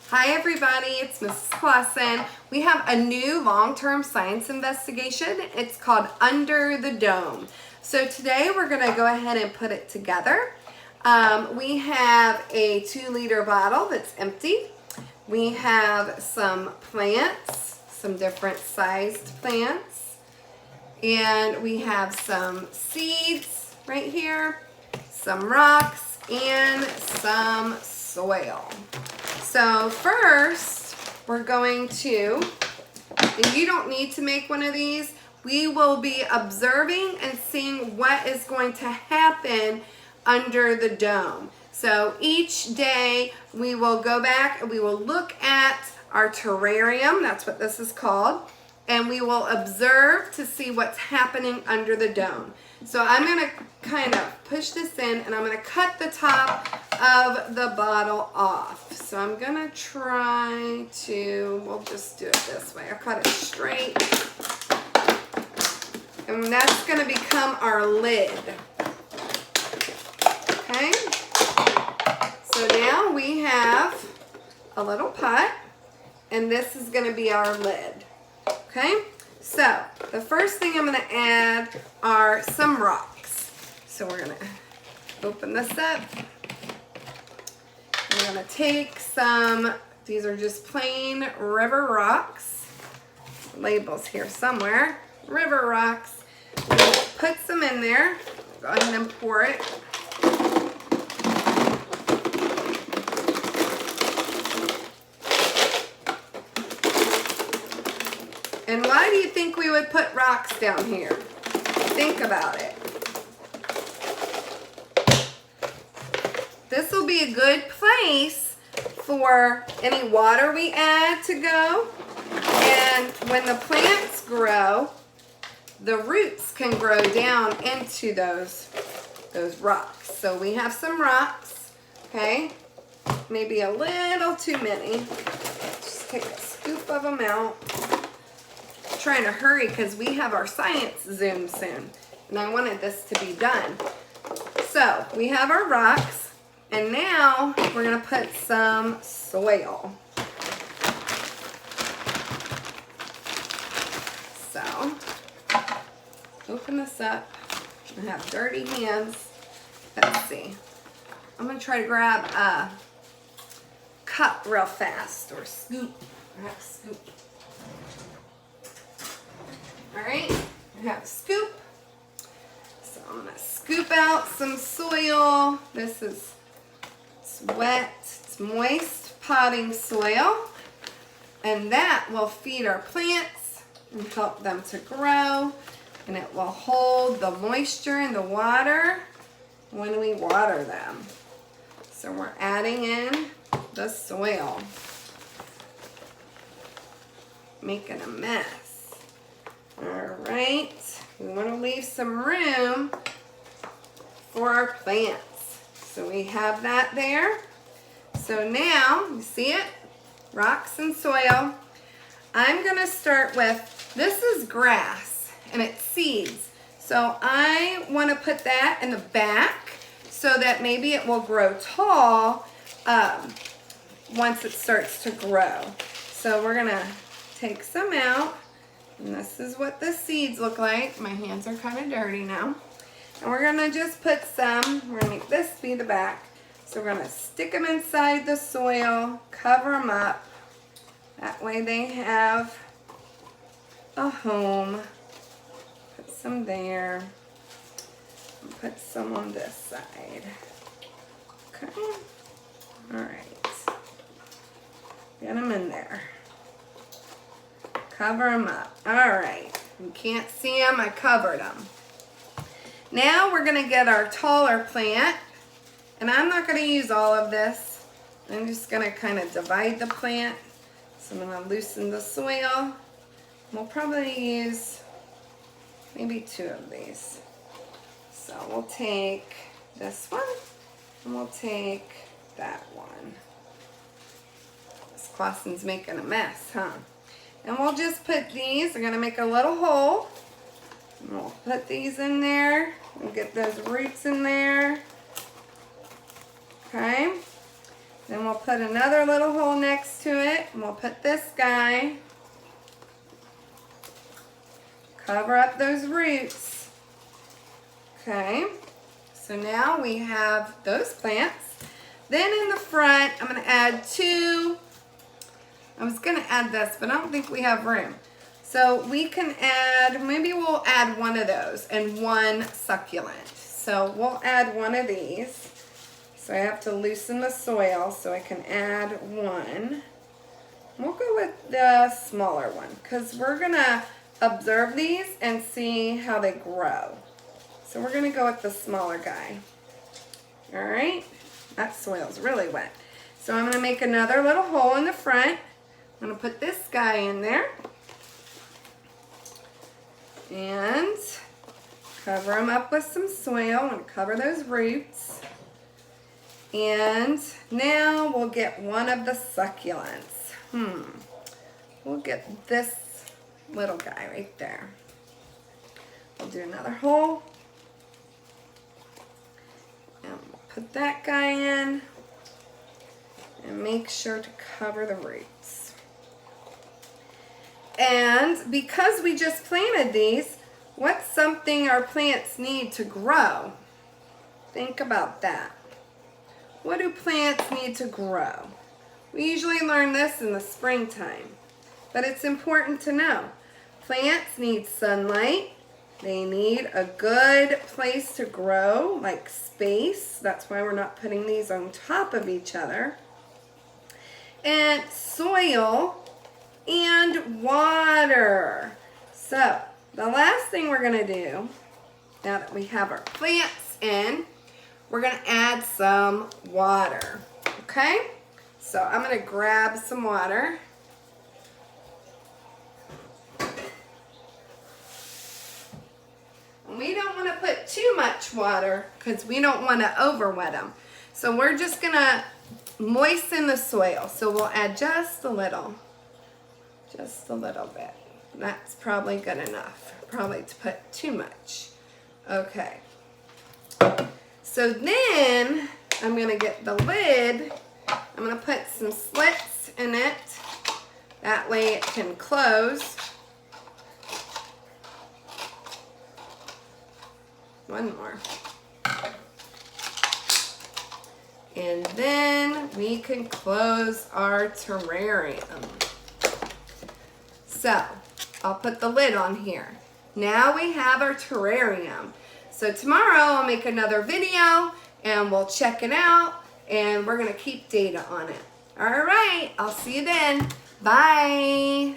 Hi everybody, it's Mrs. Clausen. We have a new long-term science investigation. It's called Under the Dome. So today we're going to go ahead and put it together. We have a 2-liter bottle that's empty. We have some plants, some different sized plants. And we have some seeds right here, some rocks, and some soil. So first, we're going to, and you don't need to make one of these, we will be observing and seeing what is going to happen under the dome. So each day we will go back and we will look at our terrarium, that's what this is called, and we will observe to see what's happening under the dome. So I'm going to kind of push this in and I'm going to cut the top of the bottle off. So I'm going to try to, we'll just do it this way. I'll cut it straight. And that's going to become our lid. Okay. So now we have a little pot and this is going to be our lid. Okay, so the first thing I'm going to add are some rocks. So we're going to open this up. We're going to take some, these are just plain river rocks. Labels here somewhere. River rocks. Put some in there. Go ahead and pour it. And why do you think we would put rocks down here? Think about it. This will be a good place for any water we add to go. And when the plants grow, the roots can grow down into those rocks. So we have some rocks, okay? Maybe a little too many. Just take a scoop of them out. Trying to hurry because we have our science Zoom soon and I wanted this to be done. So we have our rocks and now we're going to put some soil. So open this up. I have dirty hands. Let's see. I'm going to try to grab a cup real fast or scoop. Perhaps scoop. All right, I have a scoop. So I'm gonna scoop out some soil. This is, it's wet, it's moist potting soil. And that will feed our plants and help them to grow. And it will hold the moisture and the water when we water them. So we're adding in the soil. Making a mess. All right, we want to leave some room for our plants. So we have that there. So now, you see it? Rocks and soil. I'm going to start with, this is grass and it's seeds. So I want to put that in the back so that maybe it will grow tall once it starts to grow. So we're going to take some out. And this is what the seeds look like. My hands are kind of dirty now. And we're going to just put some, we're going to make this be the back. So we're going to stick them inside the soil, cover them up. That way they have a home. Put some there. And put some on this side. Okay. All right. Get them in there. Cover them up. All right. You can't see them. I covered them. Now we're going to get our taller plant. And I'm not going to use all of this. I'm just going to kind of divide the plant. So I'm going to loosen the soil. We'll probably use maybe 2 of these. So we'll take this one. And we'll take that one. This Clausen's making a mess, huh? And we'll just put these, we're going to make a little hole. And we'll put these in there. We'll get those roots in there. Okay. Then we'll put another little hole next to it, and we'll put this guy. Cover up those roots. Okay, so now we have those plants. Then in the front, I'm going to add two. I was going to add this, but I don't think we have room. So we can add, maybe we'll add one of those and one succulent. So we'll add one of these. So I have to loosen the soil so I can add one. We'll go with the smaller one because we're going to observe these and see how they grow. So we're going to go with the smaller guy. All right, that soil's really wet. So I'm going to make another little hole in the front. I'm going to put this guy in there and cover him up with some soil and cover those roots. And now we'll get one of the succulents. We'll get this little guy right there. We'll do another hole. And we'll put that guy in. And make sure to cover the roots. And because we just planted these, what's something our plants need to grow? Think about that. What do plants need to grow? We usually learn this in the springtime, but it's important to know. Plants need sunlight. They need a good place to grow, like space. That's why we're not putting these on top of each other. And soil and water. So the last thing we're going to do, now that we have our plants in, we're going to add some water. Okay? So I'm going to grab some water. And we don't want to put too much water because we don't want to over wet them. So we're just going to moisten the soil. So we'll add just a little bit. That's probably good enough. Probably to put too much. Okay. So then I'm going to get the lid. I'm going to put some slits in it. That way it can close. One more. And then we can close our terrarium. So I'll put the lid on here. Now we have our terrarium. So tomorrow I'll make another video and we'll check it out and we're going to keep data on it. All right, I'll see you then. Bye.